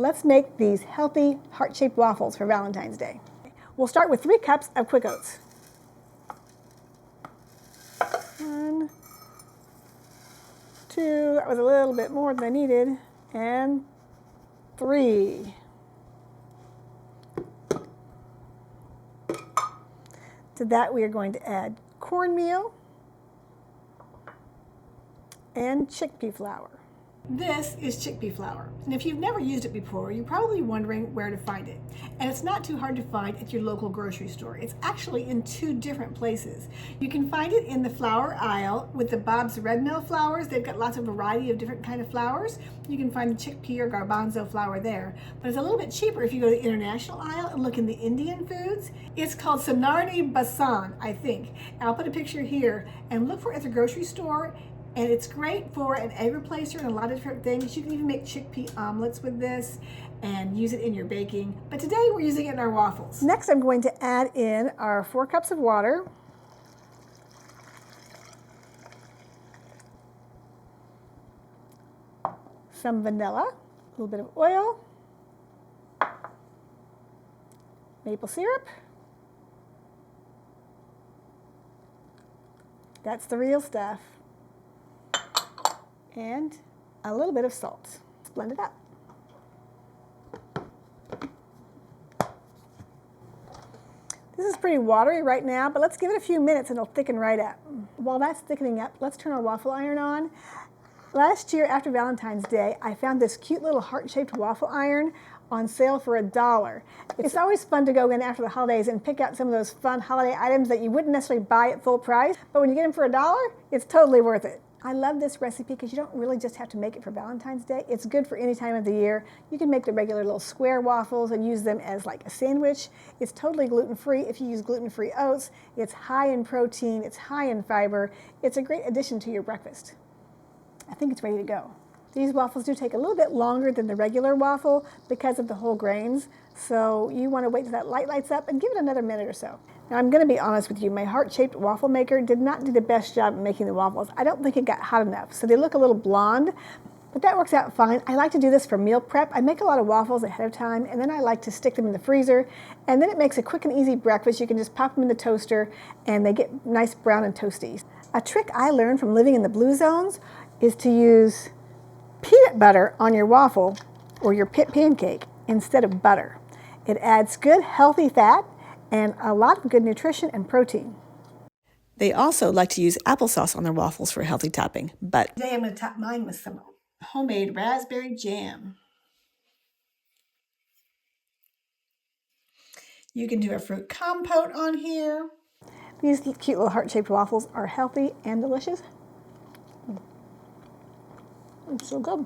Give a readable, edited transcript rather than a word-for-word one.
Let's make these healthy heart-shaped waffles for Valentine's Day. We'll start with 3 cups of quick oats. 1, 2, that was a little bit more than I needed, and 3. To that we are going to add cornmeal and chickpea flour. This is chickpea flour, and if you've never used it before, you're probably wondering where to find it. And it's not too hard to find at your local grocery store. It's actually in 2 different places. You can find it in the flour aisle with the Bob's Red Mill flours. They've got lots of variety of different kind of flours. You can find the chickpea or garbanzo flour there. But it's a little bit cheaper if you go to the international aisle and look in the Indian foods. It's called Sonarni Basan, I think. And I'll put a picture here, and look for it at the grocery store. And it's great for an egg replacer and a lot of different things. You can even make chickpea omelets with this and use it in your baking. But today we're using it in our waffles. Next, I'm going to add in our 4 cups of water. Some vanilla, a little bit of oil, maple syrup. That's the real stuff. And a little bit of salt. Let's blend it up. This is pretty watery right now, but let's give it a few minutes and it'll thicken right up. While that's thickening up, let's turn our waffle iron on. Last year after Valentine's Day, I found this cute little heart-shaped waffle iron on sale for $1. It's always fun to go in after the holidays and pick out some of those fun holiday items that you wouldn't necessarily buy at full price, but when you get them for $1, it's totally worth it. I love this recipe because you don't really just have to make it for Valentine's Day. It's good for any time of the year. You can make the regular little square waffles and use them as like a sandwich. It's totally gluten-free if you use gluten-free oats. It's high in protein, it's high in fiber. It's a great addition to your breakfast. I think it's ready to go. These waffles do take a little bit longer than the regular waffle because of the whole grains. So you want to wait till that light lights up and give it another minute or so. Now I'm going to be honest with you, my heart-shaped waffle maker did not do the best job of making the waffles. I don't think it got hot enough, so they look a little blonde, but that works out fine. I like to do this for meal prep. I make a lot of waffles ahead of time, and then I like to stick them in the freezer, and then it makes a quick and easy breakfast. You can just pop them in the toaster, and they get nice brown and toasty. A trick I learned from living in the blue zones is to use peanut butter on your waffle or your pancake instead of butter. It adds good, healthy fat and a lot of good nutrition and protein. They also like to use applesauce on their waffles for a healthy topping, but today I'm going to top mine with some homemade raspberry jam. You can do a fruit compote on here. These cute little heart-shaped waffles are healthy and delicious. It's so good.